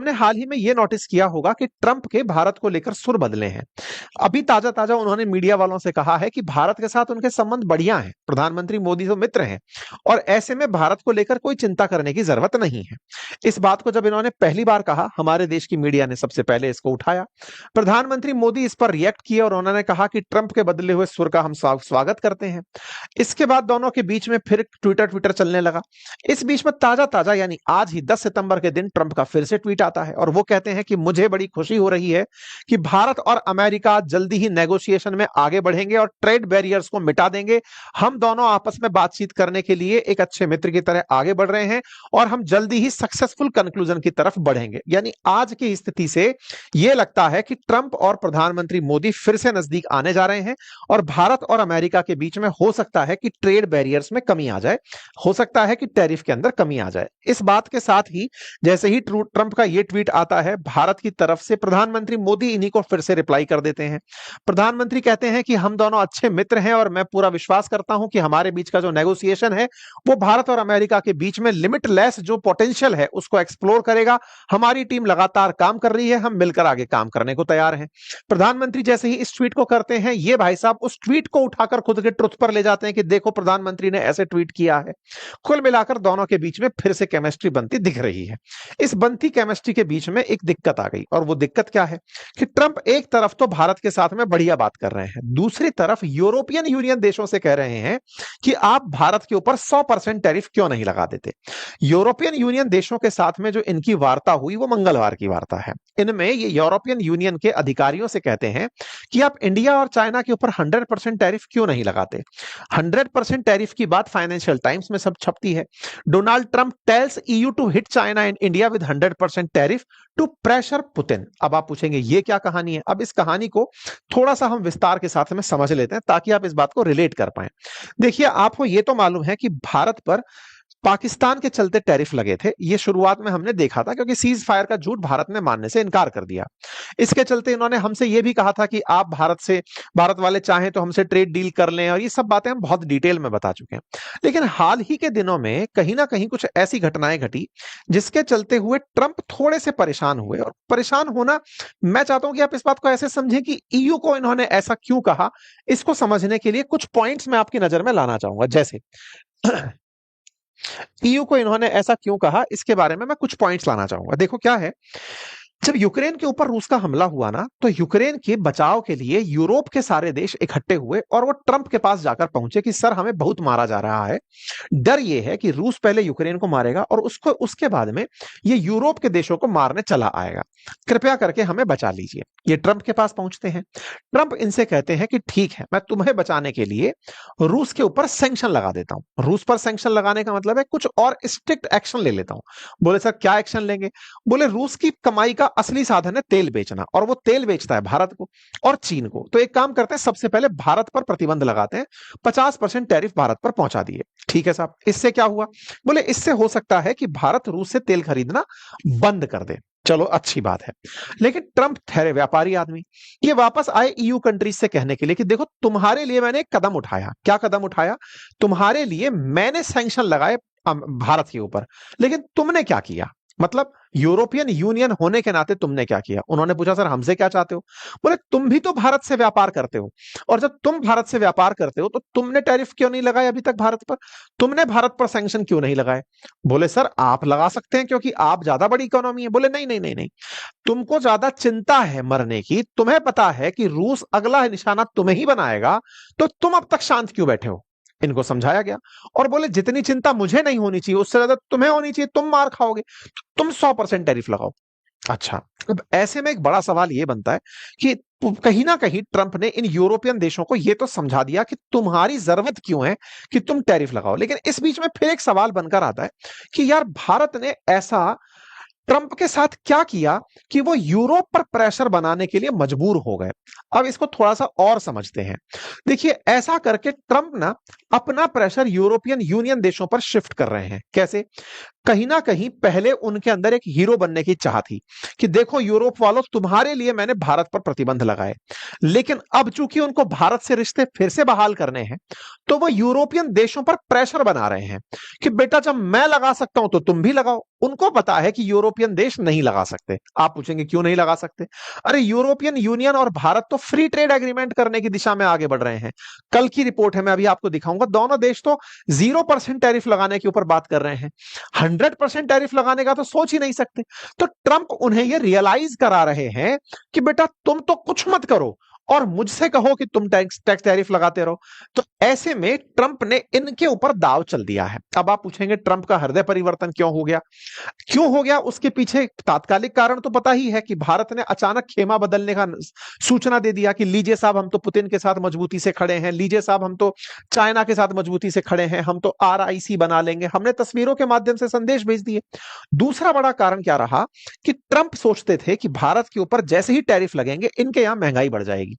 आपने हाल ही में यह नोटिस किया होगा कि ट्रंप के भारत को लेकर सुर बदले हैं। अभी ताजा ताजा उन्होंने मीडिया वालों से कहा है कि भारत के साथ उनके संबंध बढ़िया हैं, प्रधानमंत्री मोदी तो मित्र हैं और ऐसे में भारत को लेकर कोई चिंता करने की जरूरत नहीं है। इस बात को जब इन्होंने पहली बार कहा, हमारे देश की मीडिया ने सबसे पहले इसको उठाया। प्रधानमंत्री मोदी इस पर रिएक्ट किए और उन्होंने कहा कि ट्रंप के बदले हुए सुर का हम स्वागत करते हैं। इसके बाद दोनों के बीच में फिर ट्विटर ट्विटर चलने लगा। इस बीच में ताजा ताजा यानी आज ही 10 सितंबर के दिन ट्रंप का फिर से ट्वीट आता है और वो कहते हैं कि मुझे बड़ी खुशी हो रही है कि भारत और अमेरिका जल्दी ही नेगोशिएशन में आगे बढ़ेंगे और ट्रेड बैरियर्स को मिटा देंगे। हम दोनों आपस में बातचीत करने के लिए एक अच्छे मित्र की तरह आगे बढ़ रहे हैं और हम जल्दी ही सक्सेसफुल कंक्लूजन की तरफ बढ़ेंगे। यानी आज की स्थिति से यह लगता है कि ट्रंप और प्रधानमंत्री मोदी फिर से नजदीक आने जा रहे हैं और भारत और अमेरिका के बीच में हो सकता है कि ट्रेड बैरियर्स में कमी आ जाए, हो सकता है कि टैरिफ के अंदर कमी आ जाए। इस बात के साथ ही जैसे ही ट्रंप का यह ट्वीट आता है, भारत की तरफ से प्रधानमंत्री मोदी इन्हीं को फिर से रिप्लाई कर देते हैं। प्रधानमंत्री कहते हैं कि हम दोनों अच्छे मित्र हैं और मैं पूरा विश्वास करता हूं कि हमारे बीच का जो नेगोशिएशन है वो भारत और अमेरिका के बीच में लिमिटलेस जो पोटेंशियल है उसको एक्सप्लोर करेगा। हमारी टीम लगातार काम कर रही है, हम मिलकर आगे काम करने को तैयार हैं। प्रधानमंत्री जैसे ही इस ट्वीट को करते हैं, ये भाई साहब उस ट्वीट को उठाकर खुद के ट्रुथ पर ले जाते हैं कि देखो प्रधानमंत्री ने ऐसे ट्वीट किया है। कुल मिलाकर दोनों के बीच में फिर से केमिस्ट्री बनती दिख रही है। इस बनती केमिस्ट्री के बीच में एक दिक्कत आ गई और वो दिक्कत क्या है कि ट्रंप एक तरफ तो भारत के साथ में बढ़िया बात कर रहे हैं, दूसरी तरफ यूरोपियन यूनियन देशों से कह रहे हैं कि आप भारत के ऊपर 100% टैरिफ क्यों नहीं लगा देते। यूरोपियन यूनियन देशों के साथ में जो इनकी वार्ता हुई वो मंगलवार की वार्ता है। इनमें ये यूरोपियन यूनियन के अधिकारियों से कहते हैं कि आप इंडिया और चाइना के ऊपर 100% टैरिफ क्यों नहीं लगाते। 100% टैरिफ की बात फाइनेंशियल टाइम्स में सब छपती है। Donald Trump tells EU to hit China and India with 100% tariff to pressure Putin. अब आप पूछेंगे ये क्या कहानी है। अब इस कहानी को थोड़ा सा हम विस्तार के साथ में समझ लेते हैं ताकि आप इस बात को रिलेट कर पाए। देखिए, आपको ये तो मालूम है कि भारत पर पाकिस्तान के चलते टैरिफ लगे थे। ये शुरुआत में हमने देखा था क्योंकि सीज फायर का झूठ भारत ने मानने से इनकार कर दिया। इसके चलते इन्होंने हमसे ये भी कहा था कि आप भारत वाले चाहें तो हमसे ट्रेड डील कर लें, और ये सब बातें हम बहुत डिटेल में बता चुके हैं। लेकिन हाल ही के दिनों में कहीं ना कहीं कुछ ऐसी घटनाएं घटी जिसके चलते हुए ट्रंप थोड़े से परेशान हुए। और परेशान होना, मैं चाहता हूं कि आप इस बात को ऐसे समझें कि ईयू को इन्होंने ऐसा क्यों कहा। इसको समझने के लिए कुछ पॉइंट्स मैं आपकी नजर में लाना चाहूंगा। जैसे ईयू को इन्होंने ऐसा क्यों कहा, इसके बारे में मैं कुछ पॉइंट्स लाना चाहूंगा। देखो क्या है, जब यूक्रेन के ऊपर रूस का हमला हुआ ना, तो यूक्रेन के बचाव के लिए यूरोप के सारे देश इकट्ठे हुए और वो ट्रंप के पास जाकर पहुंचे कि सर हमें बहुत मारा जा रहा है, डर ये है कि रूस पहले यूक्रेन को मारेगा और उसके बाद में ये यूरोप के देशों को मारने चला आएगा, कृपया करके हमें बचा लीजिए। ये ट्रंप के पास पहुंचते हैं। ट्रंप इनसे कहते हैं कि ठीक है, मैं तुम्हें बचाने के लिए रूस के ऊपर सैंक्शन लगा देता हूं। रूस पर सैंक्शन लगाने का मतलब है कुछ और स्ट्रिक्ट एक्शन ले लेता हूं। बोले सर क्या एक्शन लेंगे। बोले रूस की कमाई का असली साधन है तेल बेचना, और वो तेल बेचता है भारत को और चीन को। तो एक काम करते हैं, सबसे पहले भारत पर प्रतिबंध लगाते हैं, 50% टैरिफ भारत पर पहुंचा दिए। ठीक है साहब, इससे क्या हुआ। बोले इससे हो सकता है कि भारत रूस से तेल खरीदना बंद कर दे। चलो अच्छी बात है। लेकिन ट्रंप ठहरे व्यापारी आदमी, ये वापस आए ईयू कंट्रीज से कहने के लिए कि देखो तुम्हारे लिए मैंने एक कदम उठाया। क्या कदम उठाया। तुम्हारे लिए मैंने सैंक्शन लगाए भारत के ऊपर, लेकिन तुमने क्या किया। मतलब यूरोपियन यूनियन होने के नाते तुमने क्या किया। उन्होंने पूछा सर हमसे क्या चाहते हो। बोले तुम भी तो भारत से व्यापार करते हो, और जब तुम भारत से व्यापार करते हो तो तुमने टैरिफ क्यों नहीं लगाए अभी तक भारत पर। तुमने भारत पर सैंक्शन क्यों नहीं लगाए। बोले सर आप लगा सकते हैं क्योंकि आप ज्यादा बड़ी इकोनॉमी है। बोले नहीं नहीं नहीं नहीं, तुमको ज्यादा चिंता है मरने की। तुम्हें पता है कि रूस अगला निशाना तुम्हें ही बनाएगा, तो तुम अब तक शांत क्यों बैठे हो। इनको समझाया गया और बोले जितनी चिंता मुझे नहीं होनी चाहिए उससे ज्यादा तुम्हें होनी चाहिए, तुम मार खाओगे, तो तुम 100% टैरिफ लगाओ। अच्छा, अब ऐसे में एक बड़ा सवाल यह बनता है कि कहीं ना कहीं ट्रंप ने इन यूरोपियन देशों को यह तो समझा दिया कि तुम्हारी जरूरत क्यों है कि तुम टैरिफ लगाओ। लेकिन इस बीच में फिर एक सवाल बनकर आता है कि यार भारत ने ऐसा ट्रंप के साथ क्या किया कि वो यूरोप पर प्रेशर बनाने के लिए मजबूर हो गए। अब इसको थोड़ा सा और समझते हैं। देखिए, ऐसा करके ट्रंप ना अपना प्रेशर यूरोपियन यूनियन देशों पर शिफ्ट कर रहे हैं। कैसे। कहीं ना कहीं पहले उनके अंदर एक हीरो बनने की चाह थी कि देखो यूरोप वालों, तुम्हारे लिए मैंने भारत पर प्रतिबंध लगाए। लेकिन अब चूंकि उनको भारत से रिश्ते फिर से बहाल करने हैं, तो वो यूरोपियन देशों पर प्रेशर बना रहे हैं कि बेटा जब मैं लगा सकता हूं तो तुम भी लगाओ। उनको पता है कि यूरोपियन देश नहीं लगा सकते। आप पूछेंगे क्यों नहीं लगा सकते? अरे यूरोपियन यूनियन और भारत तो फ्री ट्रेड एग्रीमेंट करने की दिशा में आगे बढ़ रहे हैं। कल की रिपोर्ट है, मैं अभी आपको दिखाऊंगा। दोनों देश तो 0% टैरिफ लगाने के ऊपर बात कर रहे हैं। 100% टैरिफ लगाने का तो सोच ही नहीं सकते। तो ट्रंप उन्हें यह रियलाइज करा रहे हैं कि बेटा तुम तो कुछ मत करो और मुझसे कहो कि तुम टैक्स टैक्स टैरिफ लगाते रहो। तो ऐसे में ट्रंप ने इनके ऊपर दाव चल दिया है। अब आप पूछेंगे ट्रंप का हृदय परिवर्तन क्यों हो गया? क्यों हो गया? उसके पीछे तात्कालिक कारण तो पता ही है कि भारत ने अचानक खेमा बदलने का सूचना दे दिया कि लीजिए साहब, हम तो पुतिन के साथ मजबूती से खड़े हैं, लीजिए साहब हम तो चाइना के साथ मजबूती से खड़े हैं, हम तो RIC बना लेंगे। हमने तस्वीरों के माध्यम से संदेश भेज दिए। दूसरा बड़ा कारण क्या रहा कि ट्रंप सोचते थे कि भारत के ऊपर जैसे ही टैरिफ लगेंगे इनके यहां महंगाई बढ़ जाएगी।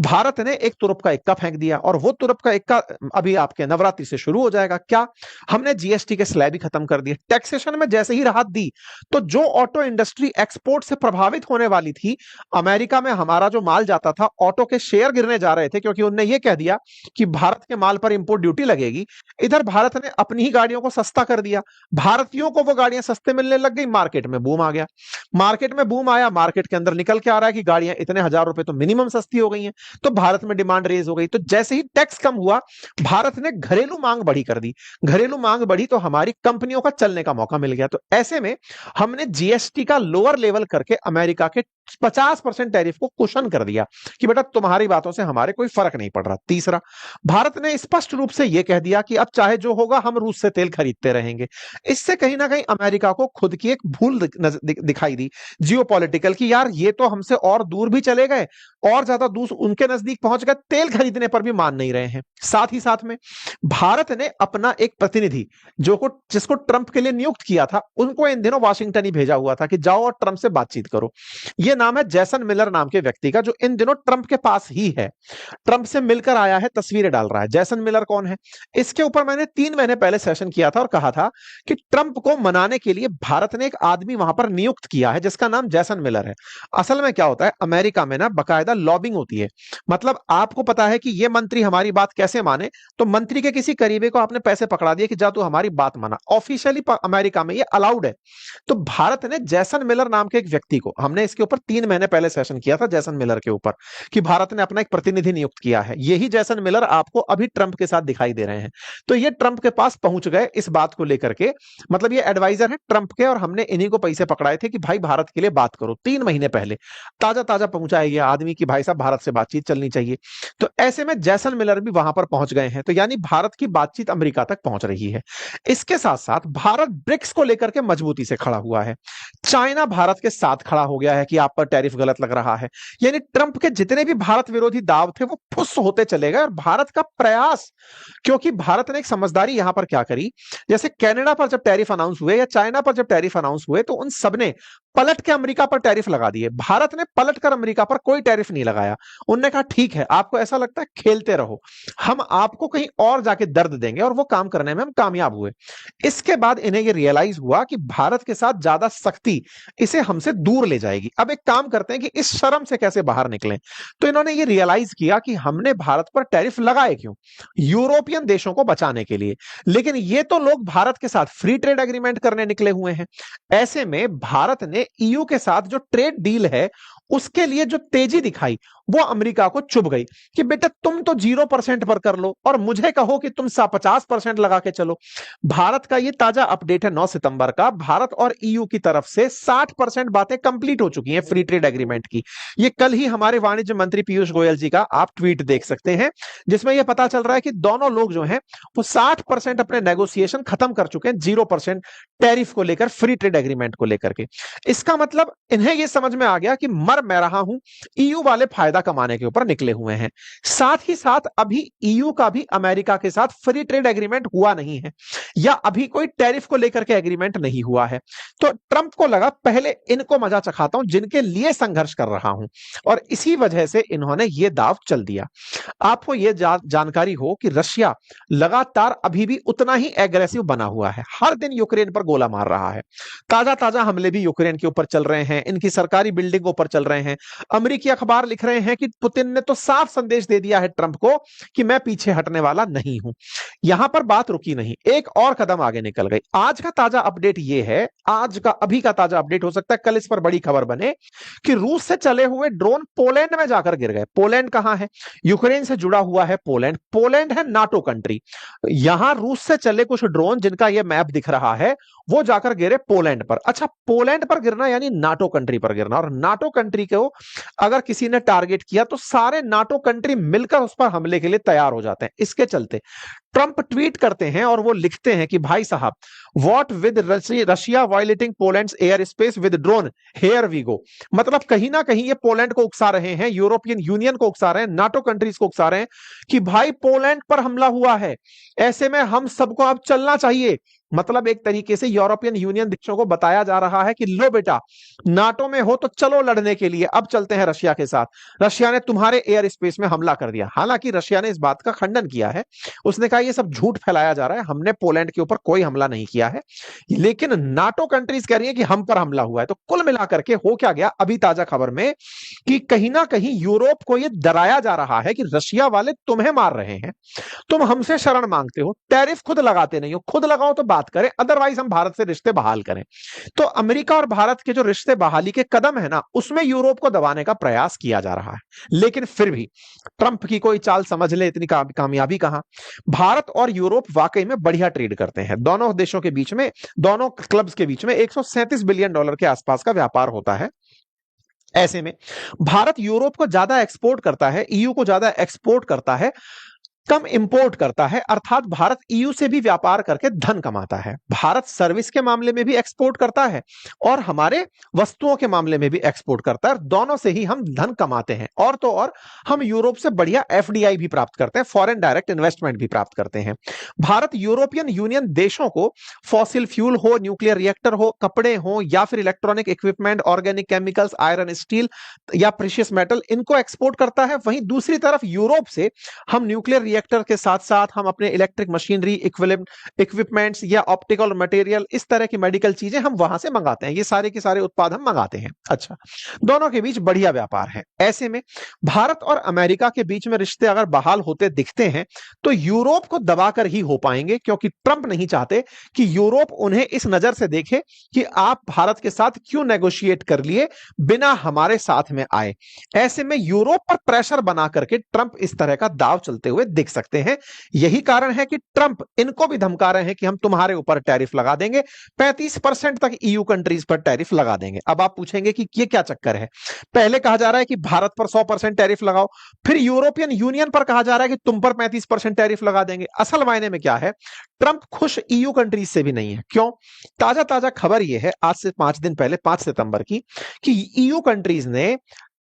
भारत ने एक तुरप का इक्का फेंक दिया और वो तुरप का इक्का अभी आपके नवरात्रि से शुरू हो जाएगा। क्या? हमने GST के स्लैब ही खत्म कर दिए। टैक्सेशन में जैसे ही राहत दी तो जो ऑटो इंडस्ट्री एक्सपोर्ट से प्रभावित होने वाली थी, अमेरिका में हमारा जो माल जाता था, ऑटो के शेयर गिरने जा रहे थे क्योंकि उन्होंने ये कह दिया कि भारत के माल पर इंपोर्ट ड्यूटी लगेगी। इधर भारत ने अपनी ही गाड़ियों को सस्ता कर दिया, भारतीयों को वो गाड़ियां सस्ते मिलने लग गई, मार्केट में बूम आ गया। मार्केट में बूम आया, मार्केट के अंदर निकल के आ रहा है कि गाड़ियां इतने हजार रुपए तो मिनिमम सस्ती हो गई हैं। तो भारत में डिमांड रेज हो गई। तो जैसे ही टैक्स कम हुआ, भारत ने घरेलू मांग बढ़ी कर दी। घरेलू मांग बढ़ी तो हमारी कंपनियों का चलने का मौका मिल गया। तो ऐसे में हमने GST का लोअर लेवल करके अमेरिका के 50% टैरिफ को कुशन कर दिया कि बेटा तुम्हारी बातों से हमारे कोई फर्क नहीं पड़ रहा। तीसरा, भारत ने स्पष्ट रूप से यह कह दिया कि अब चाहे जो होगा हम रूस से तेल खरीदते रहेंगे। इससे कहीं ना कहीं अमेरिका को खुद की एक भूल दिखाई दी जियोपॉलिटिकल की, यार ये तो हमसे और दूर भी चले गए, और ज्यादा दूर उनके नजदीक पहुंच गए, तेल खरीदने पर भी मान नहीं रहे हैं। साथ ही साथ में भारत ने अपना एक प्रतिनिधि जिसको ट्रंप के लिए नियुक्त किया था, उनको इन दिनों वाशिंगटन ही भेजा हुआ था कि जाओ और ट्रंप से बातचीत करो। यह नाम है जैसन मिलर नाम के व्यक्ति का, जो इन दिनों ट्रंप के पास ही है, ट्रंप से मिलकर आया है, तस्वीरें डाल रहा है। जैसन मिलर कौन है? इसके ऊपर मैंने 3 महीने पहले सेशन किया था और कहा था कि ट्रंप को मनाने के लिए भारत ने एक आदमी वहां पर नियुक्त किया है जिसका नाम जैसन मिलर है। असल में क्या होता है, अमेरिका में ना बाकायदा लॉबिंग होती है। मतलब आपको पता है कि ये मंत्री हमारी बात कैसे माने, तो मंत्री के किसी करीबी को आपने पैसे पकड़ा दिए कि जा तू हमारी बात माना। ऑफिशियली अमेरिका में ये अलाउड है। तो भारत ने जैसन मिलर नाम के एक व्यक्ति को, हमने इसके ऊपर 3 महीने पहले सेशन किया था जैसन मिलर के ऊपर, कि भारत ने अपना एक प्रतिनिधि नियुक्त किया है। यही जैसन मिलर आपको अभी ट्रंप के साथ दिखाई दे रहे हैं। तो ये ट्रंप के पास पहुंच गए इस बात को लेकर के, मतलब ये एडवाइजर है ट्रंप के, और हमने इन्हीं को पैसे पकड़ाए थे कि भाई भारत के लिए बात करो। 3 महीने पहले ताजा ताजा पहुंचा है ये आदमी कि भाई साहब भारत से बातचीत चलनी चाहिए। तो ऐसे में जैसन मिलर भी वहां पर पहुंच गए हैं। तो यानी भारत की बातचीत अमेरिका तक पहुंच रही है। इसके साथ साथ भारत ब्रिक्स को लेकर के मजबूती से खड़ा हुआ है। चाइना भारत के साथ खड़ा हो गया है कि आप पर टैरिफ गलत लग रहा है। यानी ट्रंप के जितने भी भारत विरोधी दाव थे वो फुस होते चले गए। और भारत का प्रयास, क्योंकि भारत ने एक समझदारी यहां पर क्या करी, जैसे कनाडा पर जब टैरिफ अनाउंस हुए या चाइना पर जब टैरिफ अनाउंस हुए तो उन सबने पलट के अमेरिका पर टैरिफ लगा दिए। भारत ने पलट कर अमेरिका पर कोई टैरिफ नहीं लगाया। उन्होंने कहा ठीक है, आपको ऐसा लगता है खेलते रहो, हम आपको कहीं और जाके दर्द देंगे, और वो काम करने में हम कामयाब हुए। इसके बाद इन्हें यह रियलाइज हुआ कि भारत के साथ ज्यादा सख्ती इसे हमसे दूर ले जाएगी। अब एक काम करते हैं कि इस शर्म से कैसे बाहर निकलें। तो इन्होंने ये रियलाइज किया कि हमने भारत पर टैरिफ लगाए क्यों? यूरोपियन देशों को बचाने के लिए। लेकिन ये तो लोग भारत के साथ फ्री ट्रेड एग्रीमेंट करने निकले हुए हैं। ऐसे में भारत ने EU के साथ जो ट्रेड डील है उसके लिए जो तेजी दिखाई वो अमेरिका को चुभ गई कि बेटा तुम तो 0% पर कर लो और मुझे कहो कि तुम 50% लगा के चलो। भारत का ये ताजा अपडेट है 9 सितंबर का। भारत और EU की तरफ से 60% बातें कंप्लीट हो चुकी हैं फ्री ट्रेड एग्रीमेंट की। ये कल ही हमारे वाणिज्य मंत्री पीयूष गोयल जी का आप ट्वीट देख सकते हैं, जिसमें यह पता चल रहा है कि दोनों लोग जो हैं वो 60% अपने नेगोशिएशन खत्म कर चुके हैं 0% टैरिफ को लेकर, फ्री ट्रेड एग्रीमेंट को लेकर के। इसका मतलब इन्हें यह समझ में आ गया कि मर मैं रहा हूं, ईयू वाले फायदा कमाने के ऊपर निकले हुए हैं। साथ ही साथ अभी ईयू का भी अमेरिका के साथ फ्री ट्रेड एग्रीमेंट हुआ नहीं है, या अभी कोई टैरिफ को लेकर के एग्रीमेंट नहीं हुआ है। तो ट्रंप को लगा पहले इनको मजा चखाता हूं जिनके लिए संघर्ष कर रहा हूं, और इसी वजह से इन्होंने यह दांव चल दिया। आपको यह जानकारी हो कि रशिया लगातार अभी भी उतना ही एग्रेसिव बना हुआ है, हर दिन यूक्रेन पर गोला मार रहा है। ताजा ताजा हमले भी यूक्रेन के ऊपर चल रहे हैं, इनकी सरकारी बिल्डिंगों पर चल रहे हैं। अमेरिकी अखबार लिख रहे हैं कि पुतिन ने तो साफ संदेश दे दिया है ट्रंप को कि मैं पीछे हटने वाला नहीं हूं। यहां पर बात रुकी नहीं, एक और कदम आगे निकल गई। आज का ताजा अपडेट यह है, आज का अभी का ताजा अपडेट, हो सकता है कल इस पर बड़ी खबर बने, कि रूस से चले हुए ड्रोन पोलैंड में जाकर गिर गए। पोलैंड कहां है? यूक्रेन से जुड़ा हुआ है पोलैंड। पोलैंड है नाटो कंट्री। यहां रूस से चले कुछ ड्रोन जिनका यह मैप दिख रहा है, वो जाकर गिरे पोलैंड पर। अच्छा, पोलैंड पर गिरना यानी नाटो कंट्री पर गिरना, और नाटो कंट्री को अगर किसी ने टारगेट किया तो सारे नाटो कंट्री मिलकर उस पर हमले के लिए तैयार हो जाते हैं। इसके चलते ट्रंप ट्वीट करते हैं और वो लिखते हैं कि भाई साहब, what with Russia violating Poland's air space with drone, here we go. मतलब कहीं ना कहीं ये पोलैंड को उकसा रहे हैं, यूरोपियन यूनियन को उकसा रहे हैं, नाटो कंट्रीज को उकसा रहे हैं कि भाई पोलैंड पर हमला हुआ है, ऐसे में हम सबको अब चलना चाहिए। मतलब एक तरीके से यूरोपियन यूनियन देशों को बताया जा रहा है कि लो बेटा, नाटो में हो तो चलो लड़ने के लिए, अब चलते हैं रशिया के साथ। रशिया ने तुम्हारे एयर स्पेस में हमला कर दिया। हालांकि रशिया ने इस बात का खंडन किया है, उसने कहा ये सब झूठ फैलाया जा रहा है, हमने पोलैंड के ऊपर कोई हमला नहीं किया है। लेकिन नाटो कंट्रीज कह रही है कि हम पर हमला हुआ है। तो कुल मिलाकर के हो क्या गया अभी ताजा खबर में, कि कहीं ना कहीं यूरोप को यह डराया जा रहा है कि रशिया वाले तुम्हें मार रहे हैं, तुम हमसे शरण मांगते हो, टैरिफ खुद लगाते नहीं हो, खुद लगाओ तो बात करें, अदरवाइज हम भारत से रिश्ते बहाल करें। तो अमेरिका और भारत के जो रिश्ते बहाली के कदम है ना, उसमें यूरोप को दबाने का प्रयास किया जा रहा है। लेकिन फिर भी ट्रंप की कोई चाल समझ ले, इतनी कामयाबी कहां। भारत और यूरोप वाकई में बढ़िया ट्रेड करते हैं। दोनों देशों के बीच में, दोनों क्लब्स के बीच में $137 बिलियन के आसपास का व्यापार होता है। ऐसे में भारत यूरोप को ज्यादा एक्सपोर्ट करता है, ईयू को ज्यादा एक्सपोर्ट करता है, कम इंपोर्ट करता है। अर्थात भारत ईयू से भी व्यापार करके धन कमाता है। भारत सर्विस के मामले में भी एक्सपोर्ट करता है और हमारे वस्तुओं के मामले में भी एक्सपोर्ट करता है। दोनों से ही हम धन कमाते हैं। और तो और हम यूरोप से बढ़िया एफडीआई भी प्राप्त करते हैं, फॉरेन डायरेक्ट इन्वेस्टमेंट भी प्राप्त करते हैं। भारत यूरोपियन यूनियन देशों को फॉसिल फ्यूल हो, न्यूक्लियर रिएक्टर हो, कपड़े हो, या फिर electronic equipment, organic chemicals, iron, steel या प्रीशियस मेटल, इनको एक्सपोर्ट करता है। वहीं दूसरी तरफ यूरोप से हम न्यूक्लियर रिएक्टर के साथ साथ हम अपने इलेक्ट्रिक मशीनरी, इक्विपमेंट्स या ऑप्टिकल मटेरियल, इस तरह की मेडिकल चीजें हम वहां से मंगाते हैं। ये सारे के सारे उत्पाद हम मंगाते हैं। अच्छा, दोनों के बीच बढ़िया व्यापार है। ऐसे में भारत और अमेरिका के बीच में रिश्ते अगर बहाल होते दिखते हैं तो यूरोप को दबाकर ही हो पाएंगे, क्योंकि ट्रंप नहीं चाहते कि यूरोप उन्हें इस नजर से देखे कि आप भारत के साथ क्यों नेगोशिएट कर लिए बिना हमारे साथ में आए। ऐसे में यूरोप पर प्रेशर बना करके ट्रंप इस तरह का दांव चलते हुए दिख सकते हैं। यही कारण है कि ट्रंप इनको भी धमका रहे हैं कि हम तुम्हारे ऊपर टैरिफ लगा देंगे, 35% तक ईयू कंट्रीज पर टैरिफ लगा देंगे। अब आप पूछेंगे कि ये क्या चक्कर है? पहले कहा जा रहा है कि भारत पर 100% टैरिफ लगाओ, फिर यूरोपियन यूनियन पर कहा जा रहा है कि तुम पर 35% टैरिफ लगा देंगे। असल मायने में क्या है, ट्रंप खुश ईयू कंट्रीज से भी नहीं है। क्यों? ताजा ताजा खबर यह है आज से 5 दिन पहले, 5 सितंबर की, कि ईयू कंट्रीज ने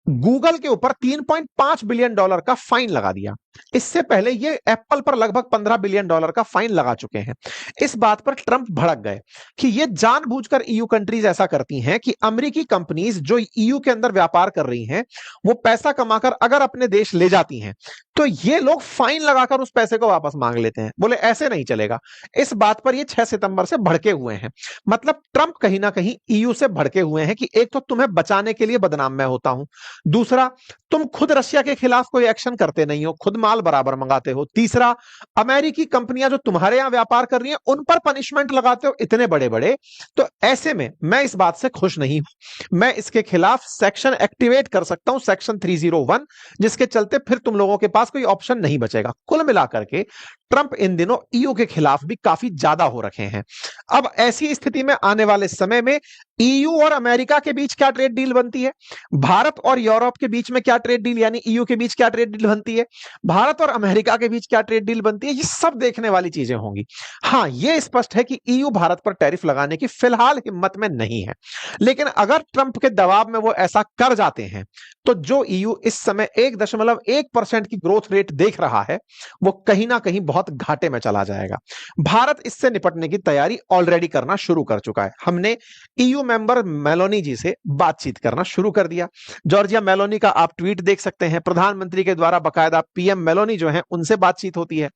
गूगल के ऊपर $3.5 बिलियन का फाइन लगा दिया। इससे पहले ये एप्पल पर लगभग $15 बिलियन का फाइन लगा चुके हैं। इस बात पर ट्रंप भड़क गए कि ये जानबूझकर ईयू कंट्रीज ऐसा करती हैं कि अमेरिकी कंपनीज जो ईयू के अंदर व्यापार कर रही हैं, वो पैसा कमाकर अगर अपने देश ले जाती हैं तो ये लोग फाइन लगाकर उस पैसे को वापस मांग लेते हैं। बोले ऐसे नहीं चलेगा। इस बात पर ये 6 सितंबर से भड़के हुए हैं। मतलब ट्रंप कहीं ना कहीं ईयू से भड़के हुए हैं कि एक तो तुम्हें बचाने के लिए बदनाम मैं होता हूं, दूसरा तुम खुद रशिया के खिलाफ कोई एक्शन करते नहीं हो, खुद माल बराबर मंगाते हो, तीसरा अमेरिकी कंपनियां जो तुम्हारे यहां व्यापार कर रही हैं उन पर पनिशमेंट लगाते हो इतने बड़े बड़े। तो ऐसे में मैं इस बात से खुश नहीं हूं। मैं इसके खिलाफ सेक्शन एक्टिवेट कर सकता हूं, सेक्शन 301, जिसके चलते फिर तुम लोगों के पास कोई ऑप्शन नहीं बचेगा। कुल मिलाकर के ट्रंप इन दिनों ईयू के खिलाफ भी काफी ज्यादा हो रखे हैं। अब ऐसी स्थिति में आने वाले समय में ईयू और अमेरिका के बीच क्या ट्रेड डील बनती है, भारत और यूरोप के बीच में क्या ट्रेड डील यानी ईयू के बीच क्या ट्रेड डील बनती है, भारत और अमेरिका के बीच क्या ट्रेड डील बनती है, ये सब देखने वाली चीजें होंगी। हाँ, ये स्पष्ट है कि ईयू भारत पर टैरिफ लगाने की फिलहाल हिम्मत में नहीं है, लेकिन अगर ट्रंप के दबाव में वो ऐसा कर जाते हैं तो जो ईयू इस समय 1.1% की ग्रोथ रेट देख रहा है वो कहीं ना कहीं बहुत घाटे में चला जाएगा। भारत इससे निपटने की तैयारी ऑलरेडी करना शुरू कर चुका है। हमने ईयू मेंबर मेलोनी जी से बातचीत करना शुरू कर दिया। जॉर्जिया मेलोनी का आप ट्वीट देख सकते हैं। प्रधानमंत्री के द्वारा बकायदा पीएम मेलोनी जो है उनसे बातचीत होती है।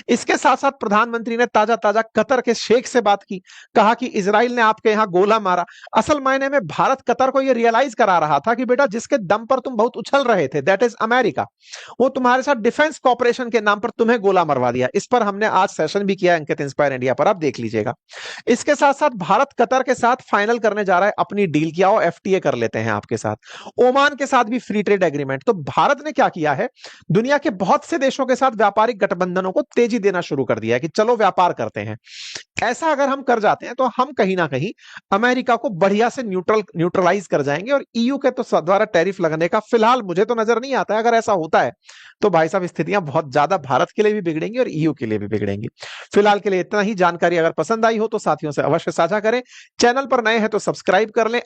इसके साथ साथ प्रधानमंत्री ने ताजा ताजा कतर के शेख से बात की, कहा कि इजराइल ने आपके यहां गोला मारा। असल मायने में भारत कतर को यह रियलाइज करा रहा था कि बेटा जिसके दम पर तुम बहुत उछल रहे थे, दैट इज अमेरिका, वो तुम्हारे साथ डिफेंस कॉपरेशन के नाम पर तुम्हें गोला मरवा दिया। इस पर हमने आज सेशन भी किया अंकित इंस्पायर इंडिया पर, आप देख लीजिएगा। इसके साथ साथ भारत कतर के साथ फाइनल करने जा रहा है अपनी डील, किया हो एफटीए कर लेते हैं आपके साथ। ओमान के साथ भी फ्री ट्रेड एग्रीमेंट। तो भारत ने क्या किया है, दुनिया के बहुत से देशों के साथ व्यापारिक गठबंधनों को तेजी देना शुरू कर दिया है कि चलो व्यापार करते हैं। ऐसा अगर हम कर जाते हैं तो हम कहीं ना कहीं अमेरिका को बढ़िया से न्यूट्रलाइज कर जाएंगे, और ईयू के तो द्वारा टैरिफ लगने का फिलहाल मुझे तो नजर नहीं आता है। अगर ऐसा होता है तो भाई साहब स्थितियां बहुत ज्यादा भारत के लिए भी बिगड़ेंगी और ईयू के लिए भी बिगड़ेंगी। फिलहाल के लिए इतना ही। जानकारी अगर पसंद आई हो तो साथियों से अवश्य साझा करें। चैनल पर नए हैं तो सब्सक्राइब कर लें।